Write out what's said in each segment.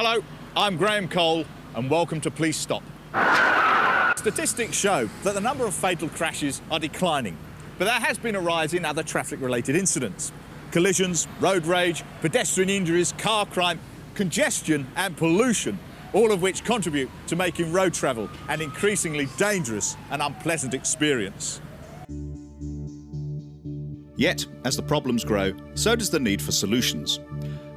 Hello, I'm Graham Cole and welcome to Police Stop. Statistics show that the number of fatal crashes are declining, but there has been a rise in other traffic-related incidents. Collisions, road rage, pedestrian injuries, car crime, congestion and pollution, all of which contribute to making road travel an increasingly dangerous and unpleasant experience. Yet, as the problems grow, so does the need for solutions.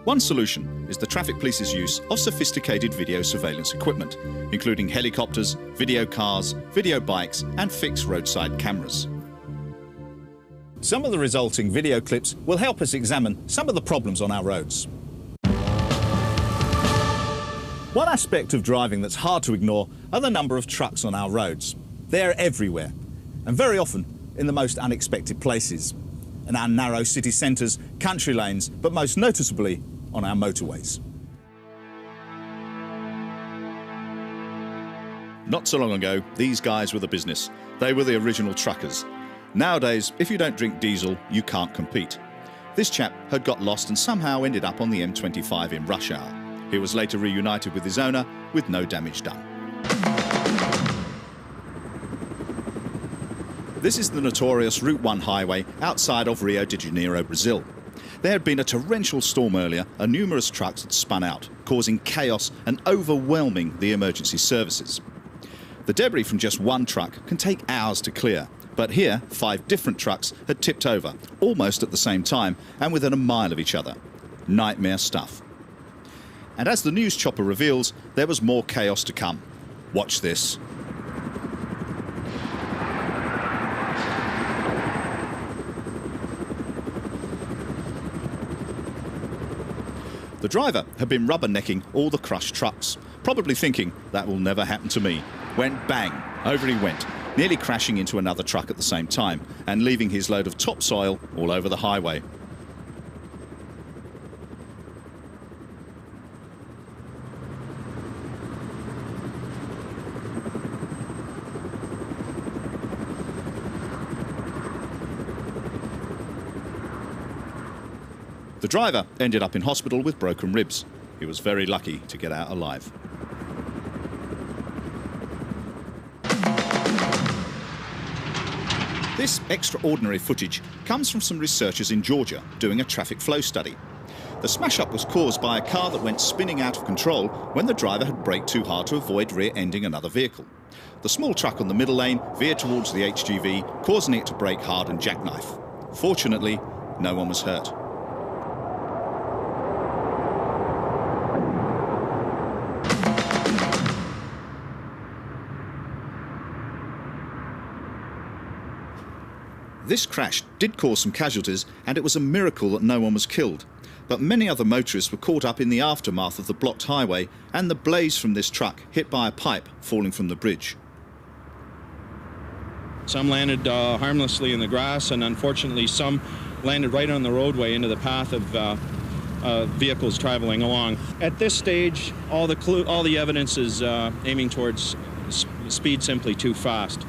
One solution is the traffic police's use of sophisticated video surveillance equipment, including helicopters, video cars, video bikes and fixed roadside cameras. Some of the resulting video clips will help us examine some of the problems on our roads. One aspect of driving that's hard to ignore are the number of trucks on our roads. They're everywhere, and very often in the most unexpected places. In our narrow city centres, country lanes, but most noticeably on our motorways. Not so long ago, these guys were the business. They were the original truckers. Nowadays, if you don't drink diesel, you can't compete. This chap had got lost and somehow ended up on the M25 in rush hour. He was later reunited with his owner with no damage done. This is the notorious Route 1 highway outside of Rio de Janeiro, Brazil. There had been a torrential storm earlier and numerous trucks had spun out, causing chaos and overwhelming the emergency services. The debris from just one truck can take hours to clear, but here 5 different trucks had tipped over, almost at the same time and within a mile of each other. Nightmare stuff. And as the news chopper reveals, there was more chaos to come. Watch this. The driver had been rubbernecking all the crushed trucks, probably thinking that will never happen to me. When bang, over he went, nearly crashing into another truck at the same time and leaving his load of topsoil all over the highway. The driver ended up in hospital with broken ribs. He was very lucky to get out alive. This extraordinary footage comes from some researchers in Georgia doing a traffic flow study. The smash-up was caused by a car that went spinning out of control when the driver had braked too hard to avoid rear-ending another vehicle. The small truck on the middle lane veered towards the HGV, causing it to brake hard and jackknife. Fortunately, no one was hurt. This crash did cause some casualties, and it was a miracle that no one was killed. But many other motorists were caught up in the aftermath of the blocked highway and the blaze from this truck hit by a pipe falling from the bridge. Some landed harmlessly in the grass, and unfortunately some landed right on the roadway into the path of vehicles traveling along. At this stage, all the evidence is aiming towards speed simply too fast.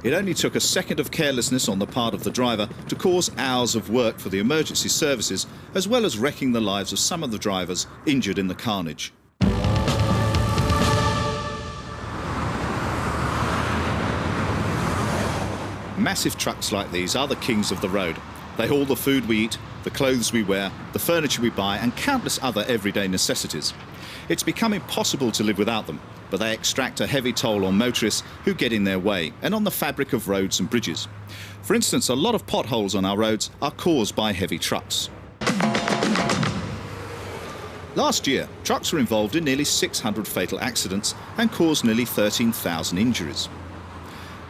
It only took a second of carelessness on the part of the driver to cause hours of work for the emergency services, as well as wrecking the lives of some of the drivers injured in the carnage. Massive trucks like these are the kings of the road. They haul the food we eat, the clothes we wear, the furniture we buy, and countless other everyday necessities. It's become impossible to live without them, but they extract a heavy toll on motorists who get in their way and on the fabric of roads and bridges. For instance, a lot of potholes on our roads are caused by heavy trucks. Last year, trucks were involved in nearly 600 fatal accidents and caused nearly 13,000 injuries.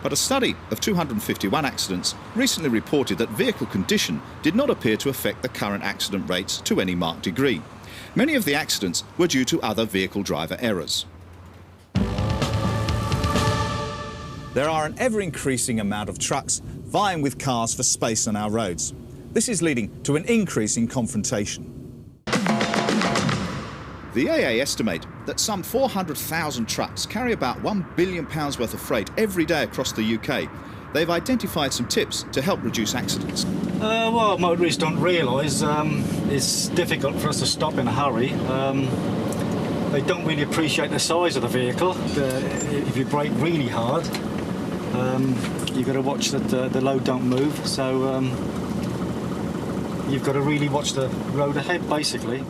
But a study of 251 accidents recently reported that vehicle condition did not appear to affect the current accident rates to any marked degree. Many of the accidents were due to other vehicle driver errors. There are an ever-increasing amount of trucks vying with cars for space on our roads. This is leading to an increase in confrontation. The AA estimate that some 400,000 trucks carry about £1 billion worth of freight every day across the UK. They've identified some tips to help reduce accidents. What motorists don't realise, it's difficult for us to stop in a hurry. they don't really appreciate the size of the vehicle. If you brake really hard, you've got to watch that the load don't move. So you've got to really watch the road ahead, basically.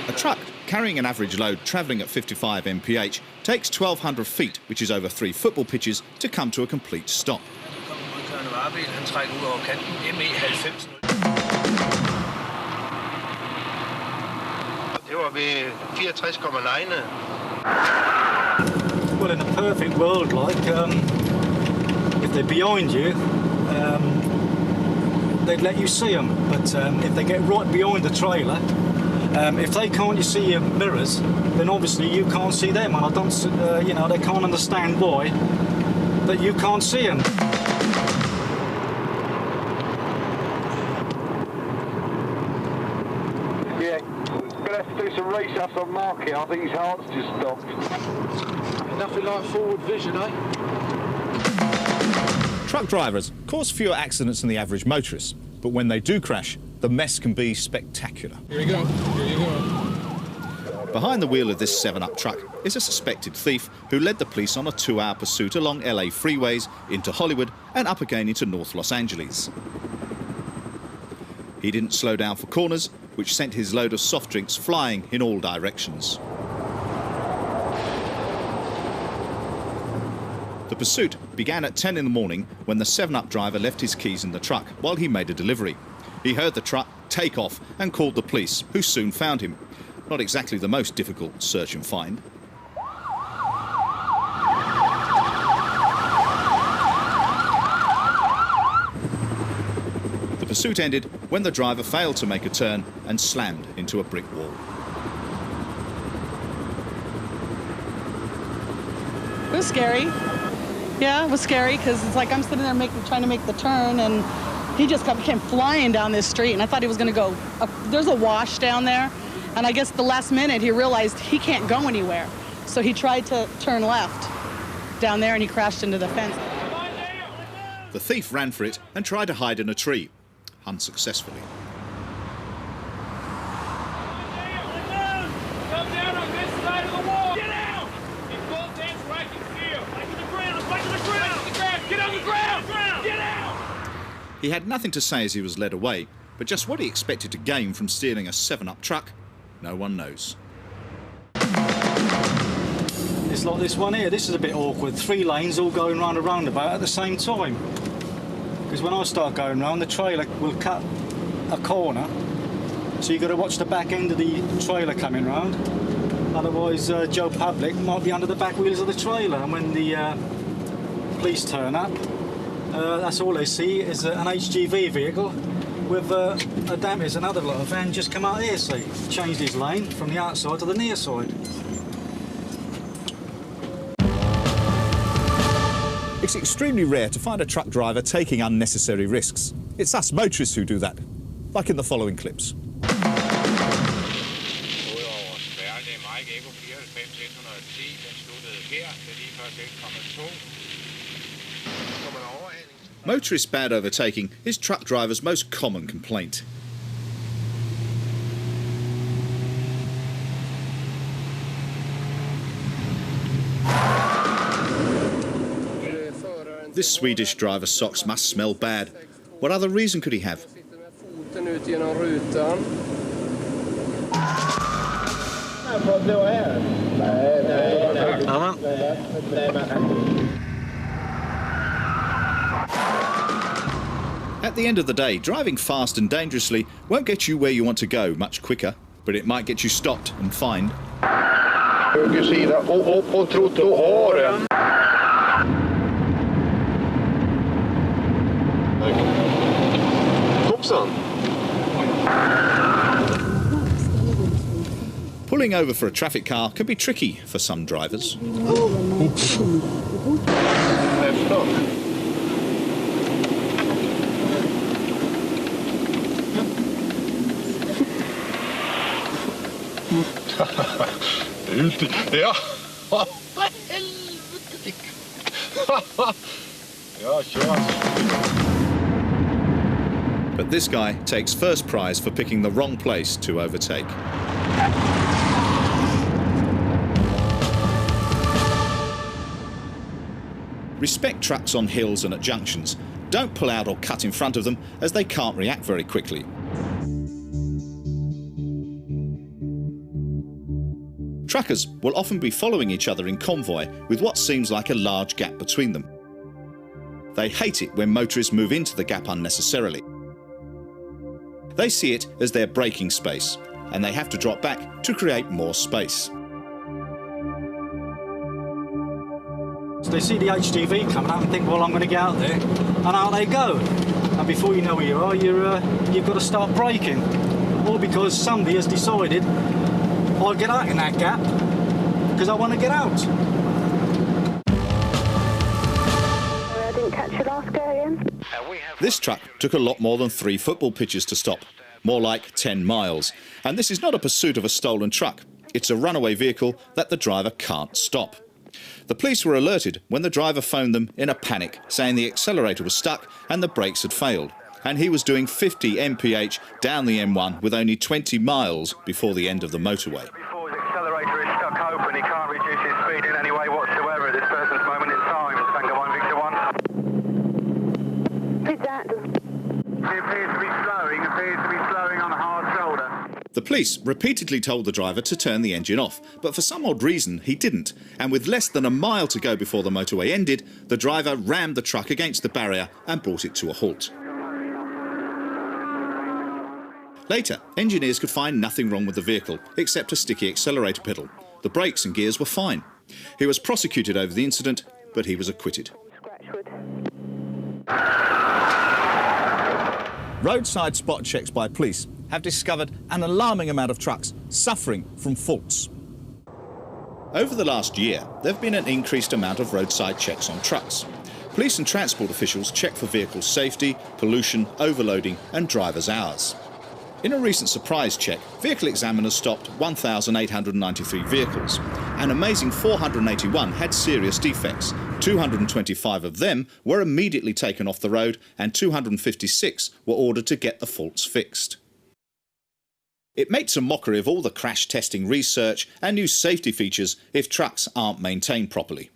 A truck carrying an average load travelling at 55 mph takes 1,200 feet, which is over 3 football pitches, to come to a complete stop. Well, in a perfect world, like, if they're behind you, they'd let you see them. But if they get right behind the trailer, if they can't see your mirrors, then obviously you can't see them. And I don't, you know, they can't understand why that you can't see them. Yeah, gonna have to do some research on Marky. I think his heart's just stopped. Nothing like forward vision, eh? Truck drivers cause fewer accidents than the average motorist, but when they do crash, the mess can be spectacular. Here you go. Here you go. Behind the wheel of this 7-Up truck is a suspected thief who led the police on a 2-hour pursuit along LA freeways into Hollywood and up again into North Los Angeles. He didn't slow down for corners, which sent his load of soft drinks flying in all directions. The pursuit began at 10 in the morning when the 7-Up driver left his keys in the truck while he made a delivery. He heard the truck take off and called the police, who soon found him. Not exactly the most difficult search and find. The pursuit ended when the driver failed to make a turn and slammed into a brick wall. It was scary. Yeah, it was scary because it's like I'm sitting there trying to make the turn, and he just came flying down this street, and I thought he was going to go up. There's a wash down there, and I guess the last minute he realized he can't go anywhere. So he tried to turn left down there, and he crashed into the fence. The thief ran for it and tried to hide in a tree, unsuccessfully. Come down on this side of the wall. Get out! It's full dance right in here. Back to the ground. Back to the ground. Get on the ground. Get out! He had nothing to say as he was led away, but just what he expected to gain from stealing a 7-Up truck, no one knows. It's like this one here. This is a bit awkward. 3 lanes all going round a roundabout at the same time. Because when I start going round, the trailer will cut a corner, so you've got to watch the back end of the trailer coming round. Otherwise, Joe Public might be under the back wheels of the trailer, and when the police turn up, that's all they see is an HGV vehicle with a damage. Another lot of van just come out here, see, changed his lane from the outside to the near side. It's extremely rare to find a truck driver taking unnecessary risks. It's us motorists who do that, like in the following clips. Motorist bad overtaking is truck drivers' most common complaint. This Swedish driver's socks must smell bad. What other reason could he have? At the end of the day, driving fast and dangerously won't get you where you want to go much quicker, but it might get you stopped and fined. Höger sida och på trottoaren. Hoppsan. Pulling over for a traffic car can be tricky for some drivers. Ja. Vad helvete. Ja, kör. But this guy takes first prize for picking the wrong place to overtake. Respect trucks on hills and at junctions. Don't pull out or cut in front of them, as they can't react very quickly. Truckers will often be following each other in convoy with what seems like a large gap between them. They hate it when motorists move into the gap unnecessarily. They see it as their braking space, and they have to drop back to create more space. So they see the HGV coming out and think, well, I'm going to get out there, and out they go. And before you know where you are, you've got to start braking. All because somebody has decided, I'll get out in that gap because I want to get out. I didn't catch your last go again. This truck took a lot more than 3 football pitches to stop, more like 10 miles. And this is not a pursuit of a stolen truck. It's a runaway vehicle that the driver can't stop. The police were alerted when the driver phoned them in a panic, saying the accelerator was stuck and the brakes had failed. And he was doing 50 mph down the M1 with only 20 miles before the end of the motorway. Before his accelerator is stuck open, he can't reduce his speed in any way whatsoever at this person's moment in time. Tango 1, Victor 1. Who's that? He appears to be slowing on a hard shoulder. The police repeatedly told the driver to turn the engine off, but for some odd reason he didn't, and with less than a mile to go before the motorway ended, the driver rammed the truck against the barrier and brought it to a halt. Later, engineers could find nothing wrong with the vehicle, except a sticky accelerator pedal. The brakes and gears were fine. He was prosecuted over the incident, but he was acquitted. Roadside spot checks by police have discovered an alarming amount of trucks suffering from faults. Over the last year, there have been an increased amount of roadside checks on trucks. Police and transport officials check for vehicle safety, pollution, overloading and driver's hours. In a recent surprise check, vehicle examiners stopped 1,893 vehicles. An amazing 481 had serious defects. 225 of them were immediately taken off the road and 256 were ordered to get the faults fixed. It makes a mockery of all the crash testing research and new safety features if trucks aren't maintained properly.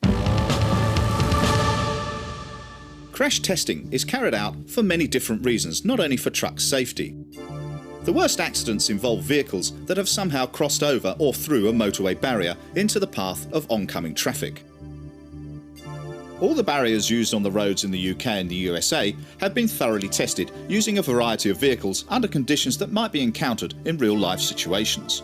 Crash testing is carried out for many different reasons, not only for truck safety. The worst accidents involve vehicles that have somehow crossed over or through a motorway barrier into the path of oncoming traffic. All the barriers used on the roads in the UK and the USA have been thoroughly tested using a variety of vehicles under conditions that might be encountered in real-life situations.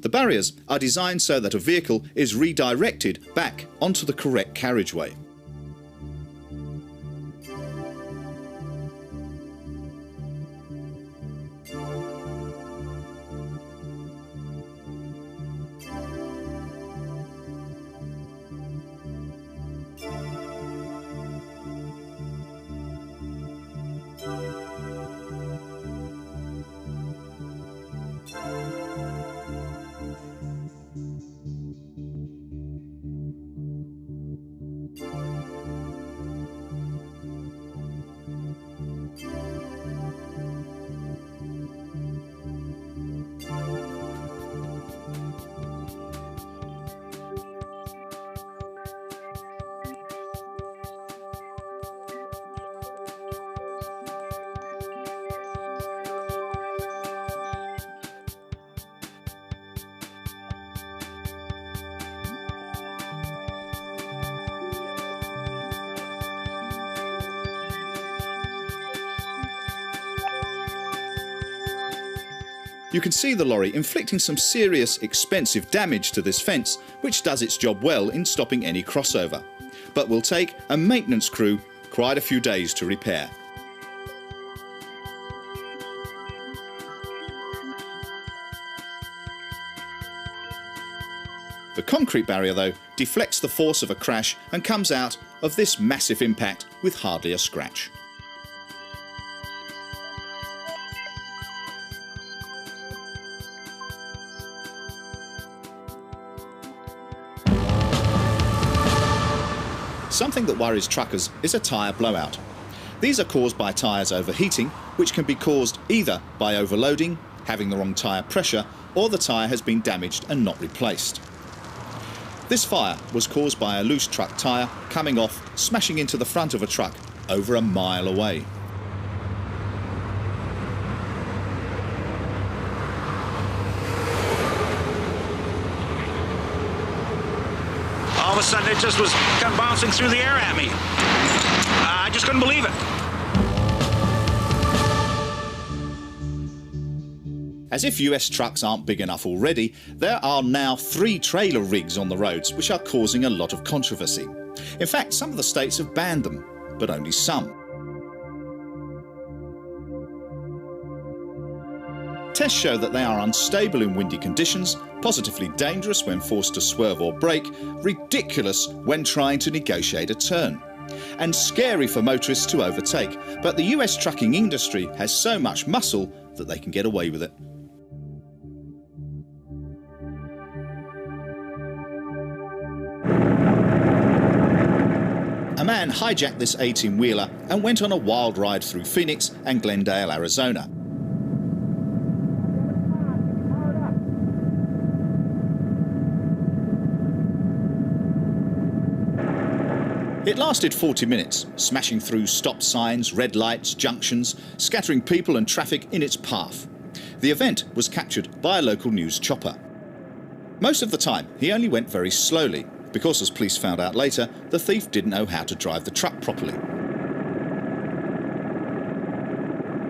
The barriers are designed so that a vehicle is redirected back onto the correct carriageway. You can see the lorry inflicting some serious, expensive damage to this fence, which does its job well in stopping any crossover, but will take a maintenance crew quite a few days to repair. The concrete barrier, though, deflects the force of a crash and comes out of this massive impact with hardly a scratch. Something that worries truckers is a tyre blowout. These are caused by tyres overheating, which can be caused either by overloading, having the wrong tyre pressure, or the tyre has been damaged and not replaced. This fire was caused by a loose truck tyre coming off, smashing into the front of a truck over a mile away. All of a sudden, it just was come bouncing through the air at me. I just couldn't believe it. As if US trucks aren't big enough already, there are now 3 trailer rigs on the roads which are causing a lot of controversy. In fact, some of the states have banned them, but only some. Tests show that they are unstable in windy conditions, positively dangerous when forced to swerve or brake, ridiculous when trying to negotiate a turn, and scary for motorists to overtake. But the US trucking industry has so much muscle that they can get away with it. A man hijacked this 18-wheeler and went on a wild ride through Phoenix and Glendale, Arizona. It lasted 40 minutes, smashing through stop signs, red lights, junctions, scattering people and traffic in its path. The event was captured by a local news chopper. Most of the time, he only went very slowly, because as police found out later, the thief didn't know how to drive the truck properly.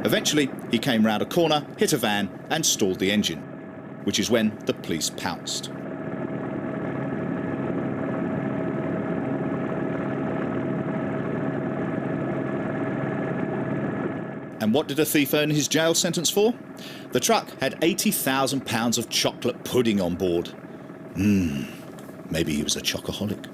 Eventually, he came round a corner, hit a van and stalled the engine, which is when the police pounced. And what did the thief earn his jail sentence for? The truck had 80,000 pounds of chocolate pudding on board. Maybe he was a chocoholic.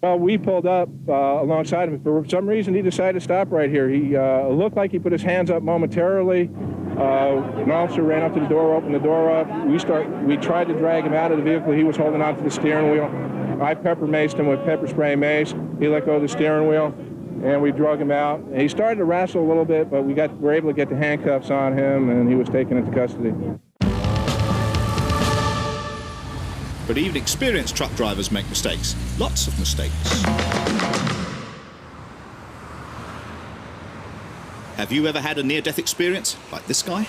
Well, we pulled up alongside him. For some reason, he decided to stop right here. He looked like he put his hands up momentarily. An officer ran up to the door, opened the door up. We tried to drag him out of the vehicle. He was holding on to the steering wheel. I pepper maced him with pepper spray mace. He let go of the steering wheel, and we drug him out. He started to wrestle a little bit, but we were able to get the handcuffs on him, and he was taken into custody. But even experienced truck drivers make mistakes. Lots of mistakes. Have you ever had a near-death experience like this guy?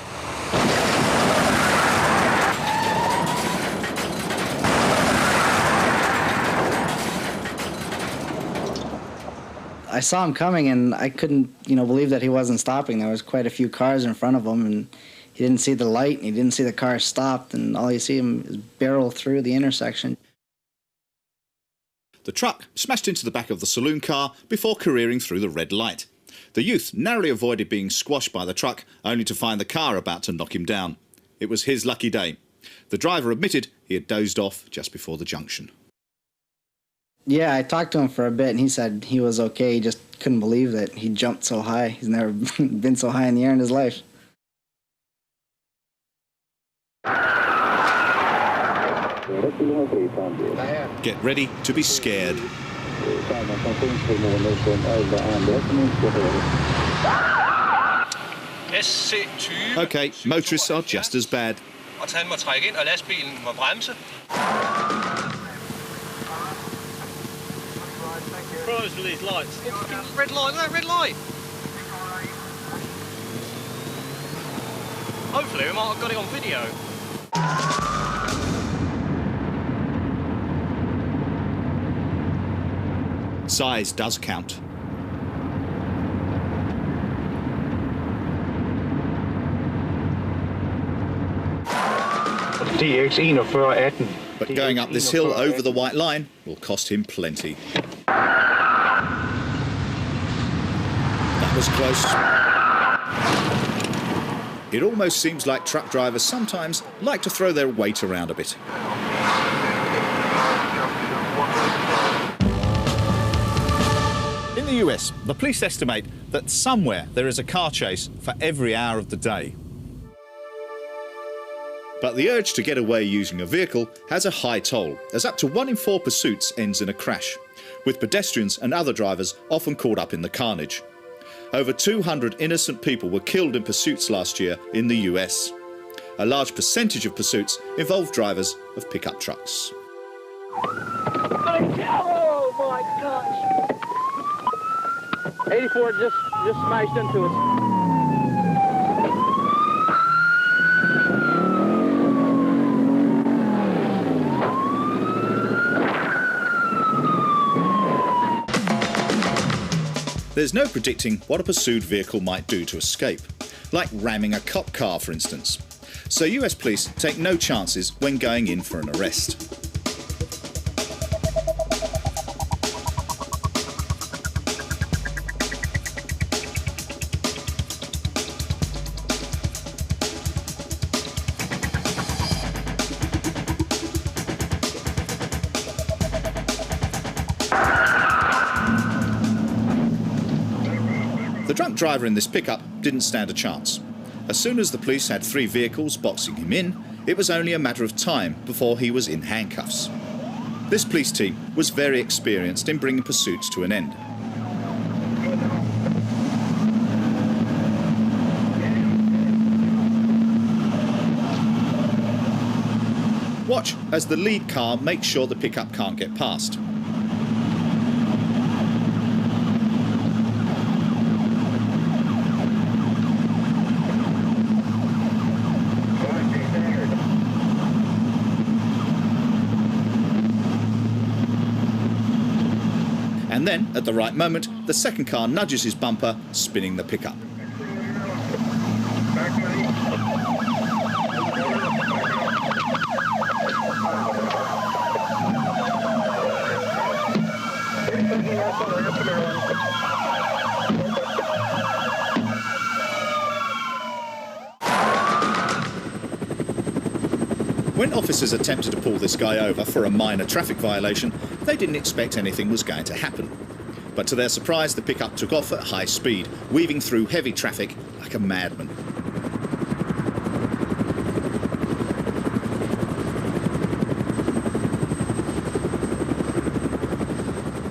I saw him coming and I couldn't, believe that he wasn't stopping. There was quite a few cars in front of him and he didn't see the light and he didn't see the car stopped and all you see him is barrel through the intersection. The truck smashed into the back of the saloon car before careering through the red light. The youth narrowly avoided being squashed by the truck, only to find the car about to knock him down. It was his lucky day. The driver admitted he had dozed off just before the junction. Yeah, I talked to him for a bit and he said he was okay. He just couldn't believe that he jumped so high. He's never been so high in the air in his life. Get ready to be scared. Okay, motorists are just as bad. Surprised with these lights. Red light, look at that red light. Hopefully we might have got it on video. Size does count. But going up this hill over the white line will cost him plenty. That was close. It almost seems like truck drivers sometimes like to throw their weight around a bit. In the US, the police estimate that somewhere there is a car chase for every hour of the day. But the urge to get away using a vehicle has a high toll, as up to 1 in 4 pursuits ends in a crash. with pedestrians and other drivers often caught up in the carnage. Over 200 innocent people were killed in pursuits last year in the US. A large percentage of pursuits involved drivers of pickup trucks. Oh my gosh! 84 just smashed into us. There's no predicting what a pursued vehicle might do to escape, like ramming a cop car, for instance. So US police take no chances when going in for an arrest. The drunk driver in this pickup didn't stand a chance. As soon as the police had 3 vehicles boxing him in, it was only a matter of time before he was in handcuffs. This police team was very experienced in bringing pursuits to an end. Watch as the lead car makes sure the pickup can't get past. And then, at the right moment, the second car nudges his bumper, spinning the pickup. When officers attempted to pull this guy over for a minor traffic violation, they didn't expect anything was going to happen. But to their surprise, the pickup took off at high speed, weaving through heavy traffic like a madman.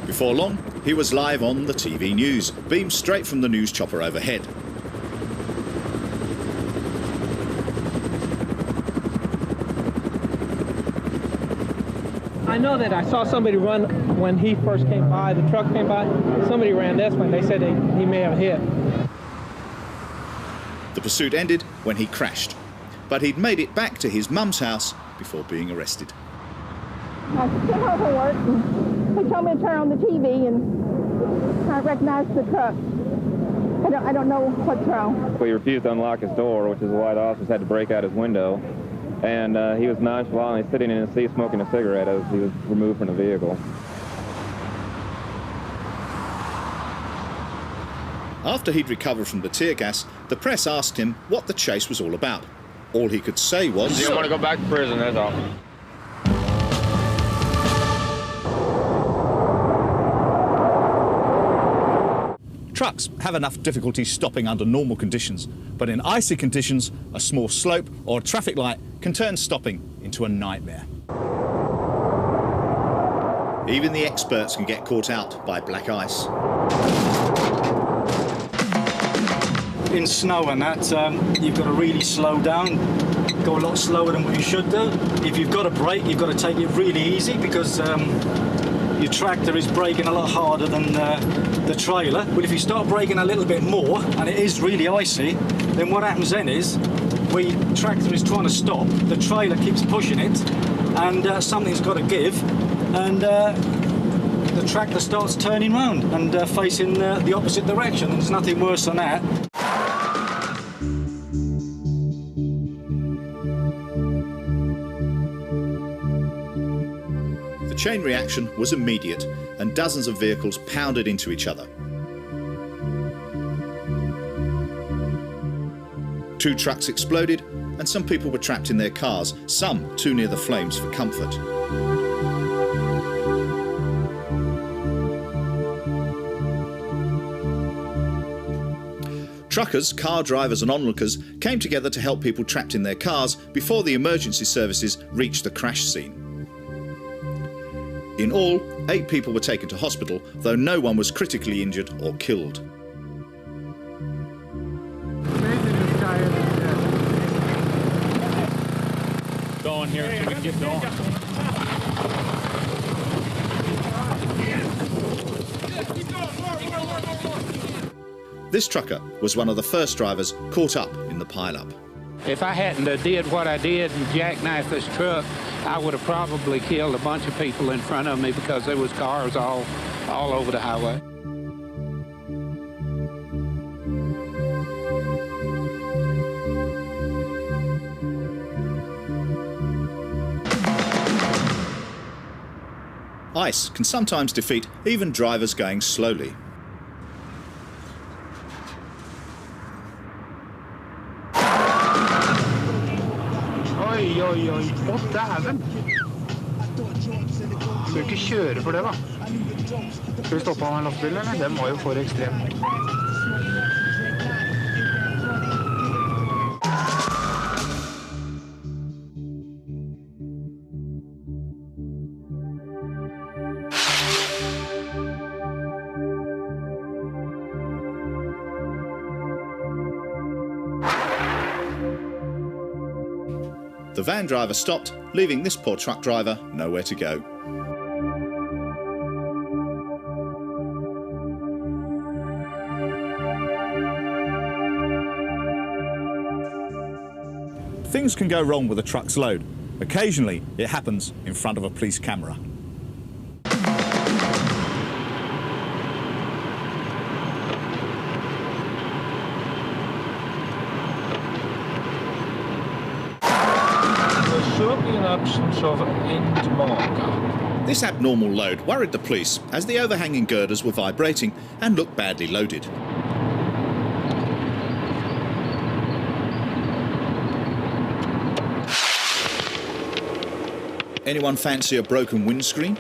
Before long, he was live on the TV news, beamed straight from the news chopper overhead. I know that I saw somebody run when he first came by, the truck came by, somebody ran this one, they said he may have hit. The pursuit ended when he crashed, but he'd made it back to his mum's house before being arrested. I came home from work and he told me to turn on the TV and I recognized the truck. I don't know what's wrong. He refused to unlock his door, which is why the officers had to break out his window. And he was nonchalantly sitting in his seat smoking a cigarette as he was removed from the vehicle. After he'd recovered from the tear gas, the press asked him what the chase was all about. All he could say was, "You don't want to go back to prison, that's all." Trucks have enough difficulty stopping under normal conditions, but in icy conditions, a small slope or a traffic light can turn stopping into a nightmare. Even the experts can get caught out by black ice. In snow and that, you've got to really slow down, go a lot slower than what you should do. If you've got to brake, you've got to take it really easy because your tractor is braking a lot harder than the trailer. But if you start braking a little bit more, and it is really icy, then what happens then is, the tractor is trying to stop, the trailer keeps pushing it, and something's got to give, and the tractor starts turning round and facing the opposite direction, and there's nothing worse than that. The chain reaction was immediate, and dozens of vehicles pounded into each other. 2 trucks exploded, and some people were trapped in their cars, some too near the flames for comfort. Truckers, car drivers and onlookers came together to help people trapped in their cars before the emergency services reached the crash scene. In all, 8 people were taken to hospital, though no one was critically injured or killed. Going here so we can get going. This trucker was one of the first drivers caught up in the pile-up. If I hadn't did what I did and jackknifed this truck, I would have probably killed a bunch of people in front of me because there was cars all over the highway. Ice can sometimes defeat even drivers going slowly. Oi, oi, oi. Å, dæven! Skal du ikke kjøre for det, da? Skal vi stoppe av en lastebil, eller? Den var jo for ekstrem. The van driver stopped, leaving this poor truck driver nowhere to go. Things can go wrong with a truck's load. Occasionally, it happens in front of a police camera. This abnormal load worried the police as the overhanging girders were vibrating and looked badly loaded. Anyone fancy a broken windscreen?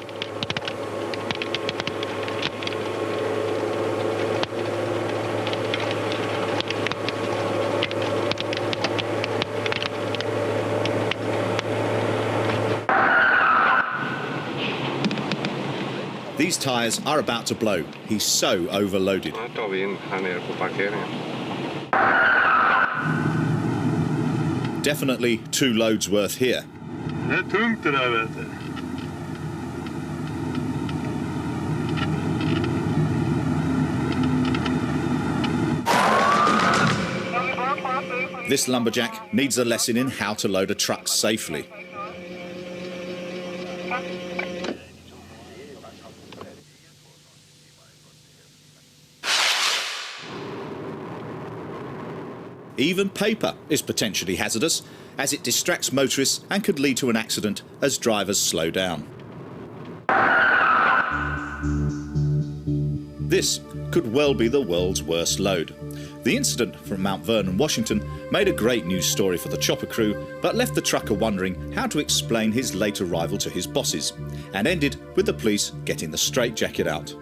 These tyres are about to blow. He's so overloaded. Definitely 2 loads worth here. Det är tungt det där, vet du. This lumberjack needs a lesson in how to load a truck safely. Even paper is potentially hazardous, as it distracts motorists and could lead to an accident as drivers slow down. This could well be the world's worst load. The incident from Mount Vernon, Washington made a great news story for the chopper crew, but left the trucker wondering how to explain his late arrival to his bosses, and ended with the police getting the straitjacket out.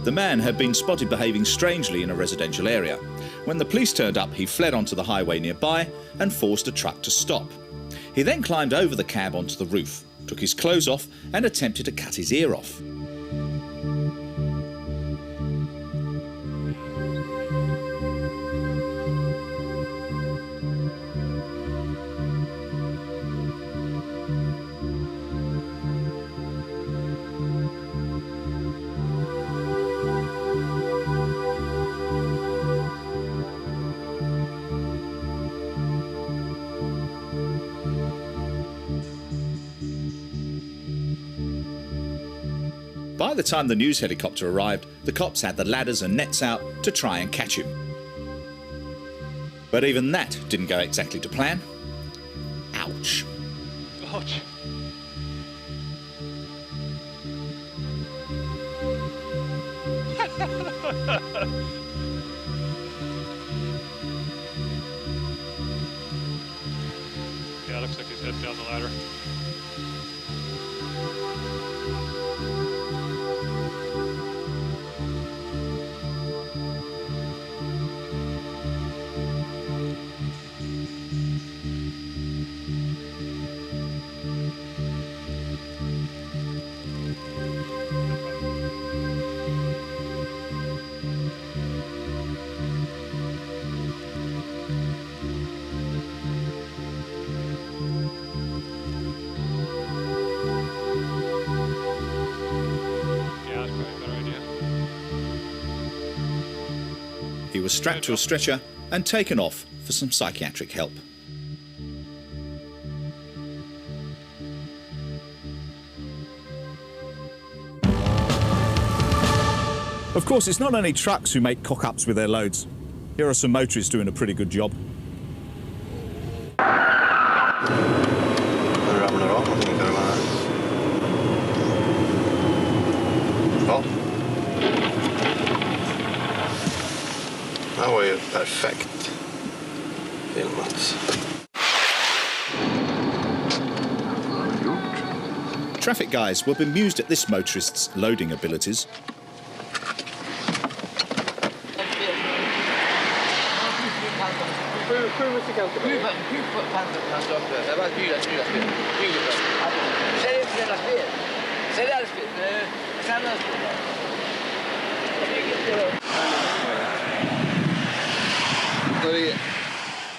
The man had been spotted behaving strangely in a residential area. When the police turned up, he fled onto the highway nearby and forced a truck to stop. He then climbed over the cab onto the roof, took his clothes off and attempted to cut his ear off. By the time the news helicopter arrived, the cops had the ladders and nets out to try and catch him. But even that didn't go exactly to plan. Ouch. Ouch. Yeah, looks like he's heading down the ladder. was strapped to a stretcher and taken off for some psychiatric help. Of course, it's not only trucks who make cock-ups with their loads. Here are some motorists doing a pretty good job. Det var ju perfekt filmat. Traffic guys were bemused at this motorist's loading abilities.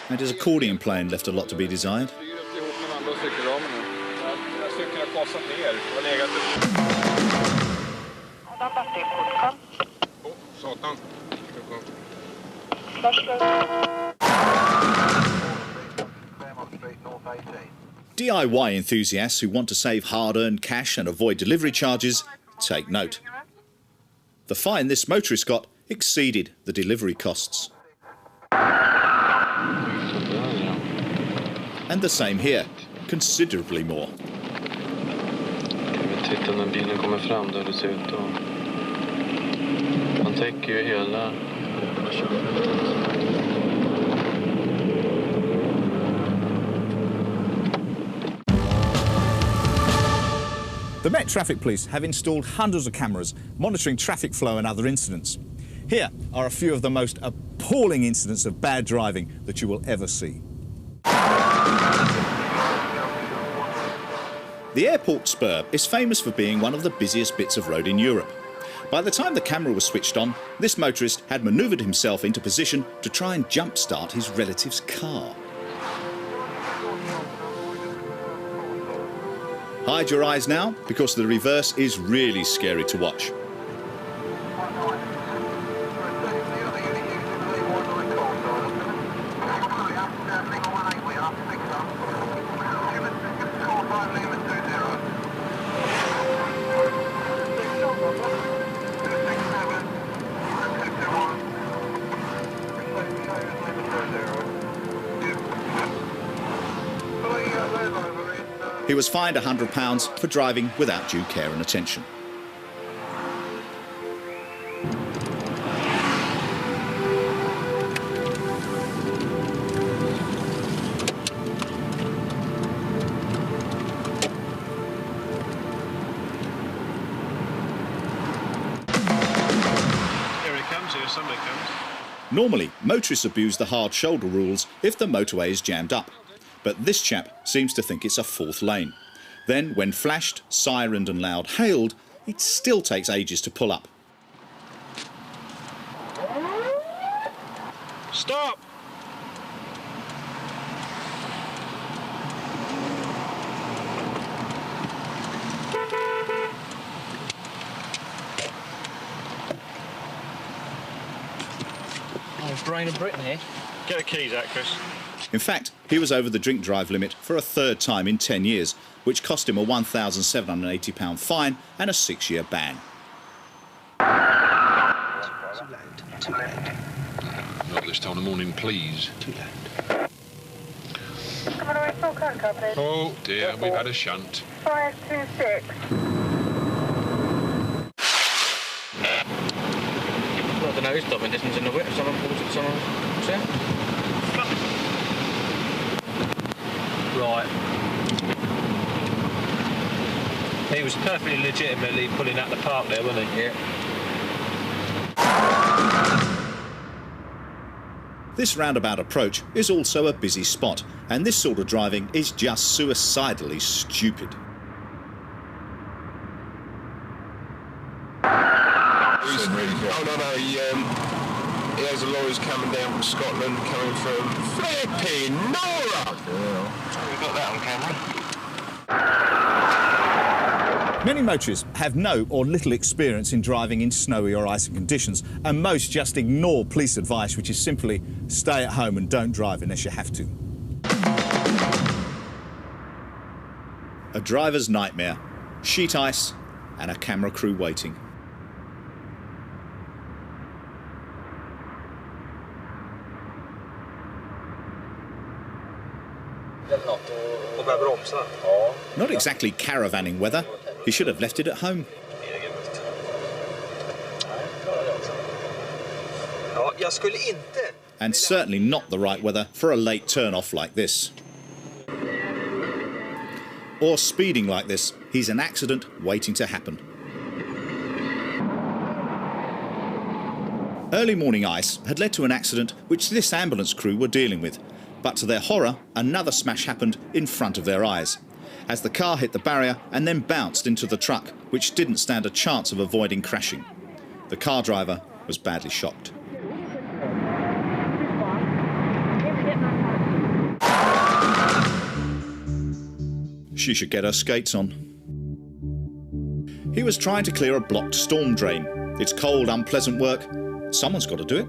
And his accordion playing left a lot to be desired. DIY enthusiasts who want to save hard-earned cash and avoid delivery charges, take note. The fine this motorist got exceeded the delivery costs. And the same here, considerably more. Titta när bilen kommer fram där det ser ut då. Han täcker ju hela. The Met Traffic Police have installed hundreds of cameras monitoring traffic flow and other incidents. Here are a few of the most appalling incidents of bad driving that you will ever see. The airport spur is famous for being one of the busiest bits of road in Europe. By the time the camera was switched on, this motorist had manoeuvred himself into position to try and jump-start his relative's car. Hide your eyes now, because the reverse is really scary to watch. He was fined £100 for driving without due care and attention. Here he comes, here somebody comes. Normally, motorists abuse the hard shoulder rules if the motorway is jammed up. But this chap seems to think it's a fourth lane. Then, when flashed, sirened and loud hailed, it still takes ages to pull up. Stop! Oh, brain of Britain here. Get the keys out, Chris. In fact, he was over the drink-drive limit for a third time in 10 years, which cost him a £1,780 fine and a 6-year ban. Too loud. Not this time of the morning, please. Too loud. Oh dear, we've had a shunt. 526. I don't know, he's stopping distance in the whip. Someone pulls it, someone pulls it. Right. He was perfectly legitimately pulling out the park there, wasn't he? Yeah. This roundabout approach is also a busy spot, and this sort of driving is just suicidally stupid. Oh no, he has a lorry's coming down from Scotland, coming from flipping Nora! We've got that on camera. Many motorists have no or little experience in driving in snowy or icy conditions, and most just ignore police advice, which is simply stay at home and don't drive unless you have to. A driver's nightmare, sheet ice and a camera crew waiting. Not exactly caravanning weather. He should have left it at home. And certainly not the right weather for a late turn-off like this. Or speeding like this. He's an accident waiting to happen. Early morning ice had led to an accident which this ambulance crew were dealing with. But to their horror, another smash happened in front of their eyes, as the car hit the barrier and then bounced into the truck, which didn't stand a chance of avoiding crashing. The car driver was badly shocked. She should get her skates on. He was trying to clear a blocked storm drain. It's cold, unpleasant work. Someone's got to do it.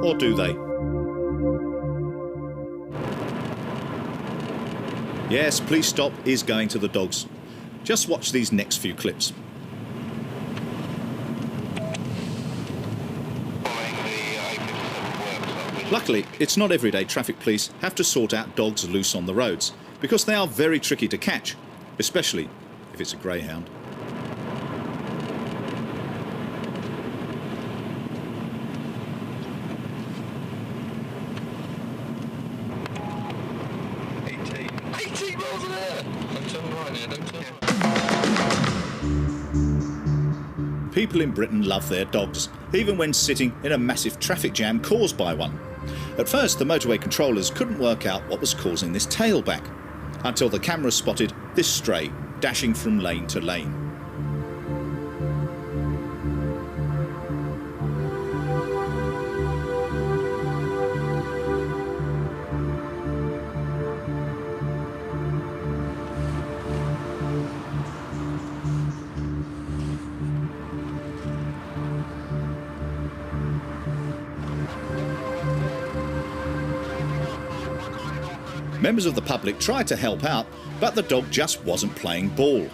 Or do they? Yes, Police Stop is going to the dogs. Just watch these next few clips. Luckily, it's not everyday traffic police have to sort out dogs loose on the roads, because they are very tricky to catch, especially if it's a greyhound. People in Britain love their dogs, even when sitting in a massive traffic jam caused by one. At first, the motorway controllers couldn't work out what was causing this tailback, until the camera spotted this stray dashing from lane to lane. Members of the public tried to help out, but the dog just wasn't playing ball.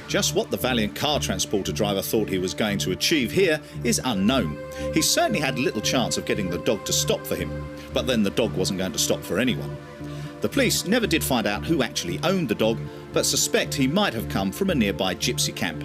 Just what the valiant car transporter driver thought he was going to achieve here is unknown. He certainly had little chance of getting the dog to stop for him, but then the dog wasn't going to stop for anyone. The police never did find out who actually owned the dog, but suspect he might have come from a nearby gypsy camp.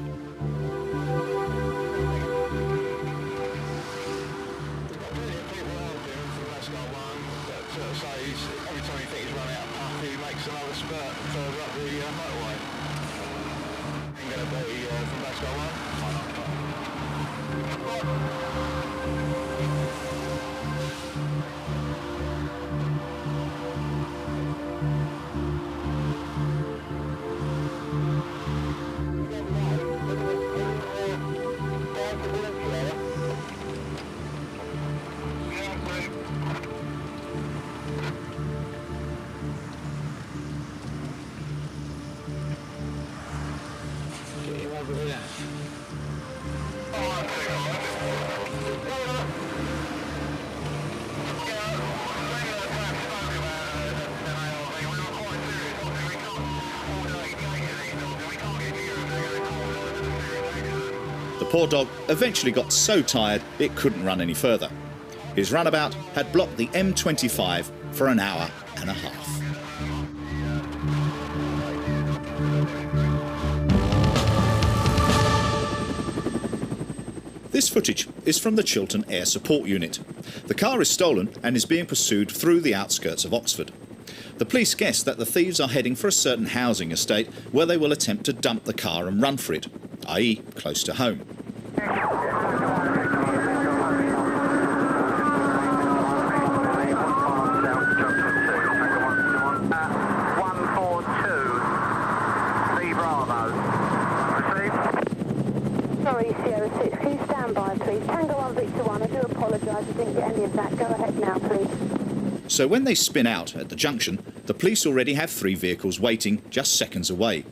The poor dog eventually got so tired it couldn't run any further. His runabout had blocked the M25 for an hour and a half. This footage is from the Chiltern Air Support Unit. The car is stolen and is being pursued through the outskirts of Oxford. The police guess that the thieves are heading for a certain housing estate where they will attempt to dump the car and run for it, i.e. close to home. I didn't get any of that. Go ahead now, please. So when they spin out at the junction, the police already have 3 vehicles waiting just seconds away.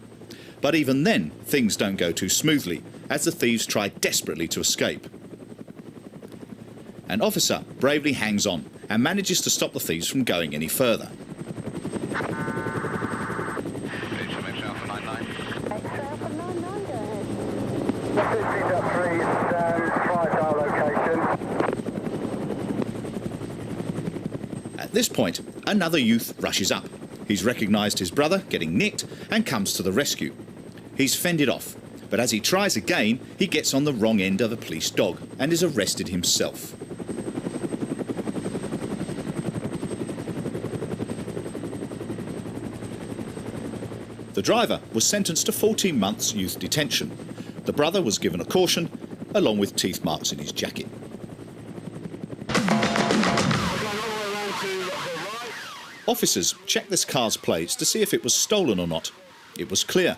But even then, things don't go too smoothly, as the thieves try desperately to escape. An officer bravely hangs on and manages to stop the thieves from going any further. At this point, another youth rushes up. He's recognised his brother getting nicked and comes to the rescue. He's fended off, but as he tries again, he gets on the wrong end of a police dog and is arrested himself. The driver was sentenced to 14 months youth detention. The brother was given a caution, along with teeth marks in his jacket. Officers checked this car's plates to see if it was stolen or not. It was clear,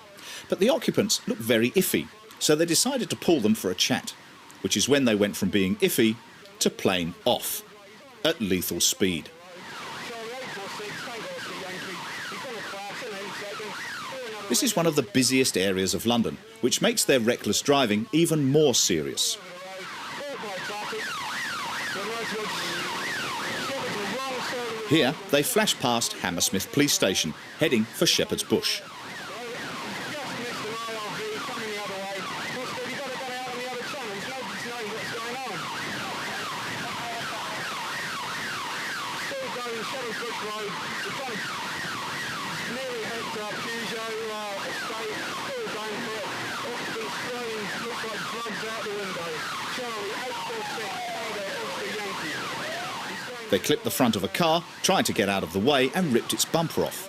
but the occupants looked very iffy, so they decided to pull them for a chat, which is when they went from being iffy to plain off, at lethal speed. This is one of the busiest areas of London, which makes their reckless driving even more serious. Here, they flash past Hammersmith Police Station, heading for Shepherd's Bush. They clipped the front of a car, tried to get out of the way and ripped its bumper off.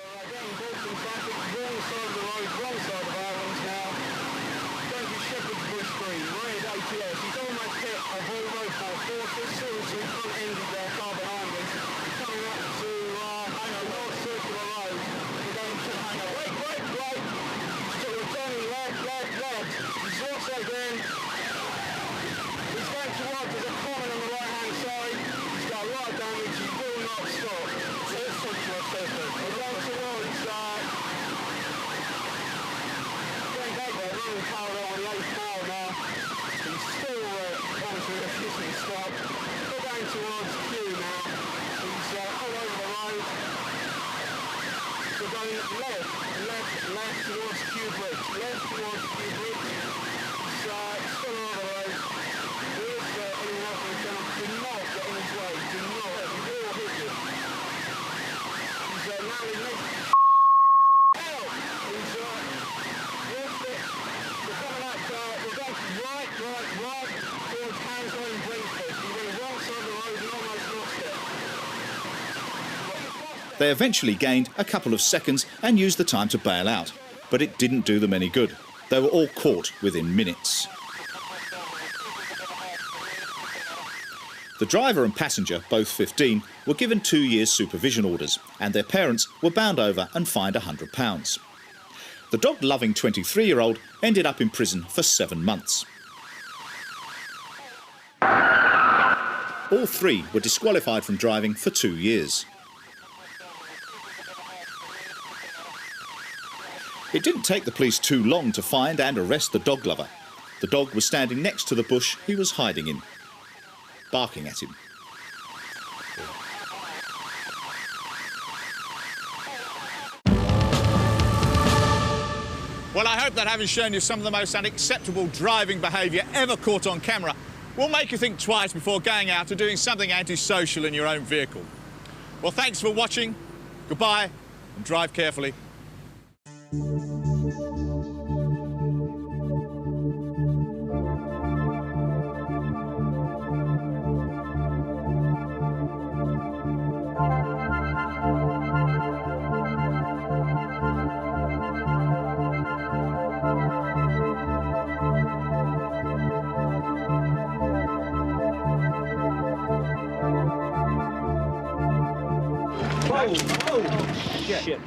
They eventually gained a couple of seconds and used the time to bail out, but it didn't do them any good. They were all caught within minutes. The driver and passenger, both 15, were given 2 years supervision orders, and their parents were bound over and fined £100. The dog-loving 23-year-old ended up in prison for 7 months. All 3 were disqualified from driving for 2 years. It didn't take the police too long to find and arrest the dog lover. The dog was standing next to the bush he was hiding in, barking at him. Well, I hope that having shown you some of the most unacceptable driving behaviour ever caught on camera will make you think twice before going out or doing something antisocial in your own vehicle. Well, thanks for watching. Goodbye, and drive carefully. Oh, shit.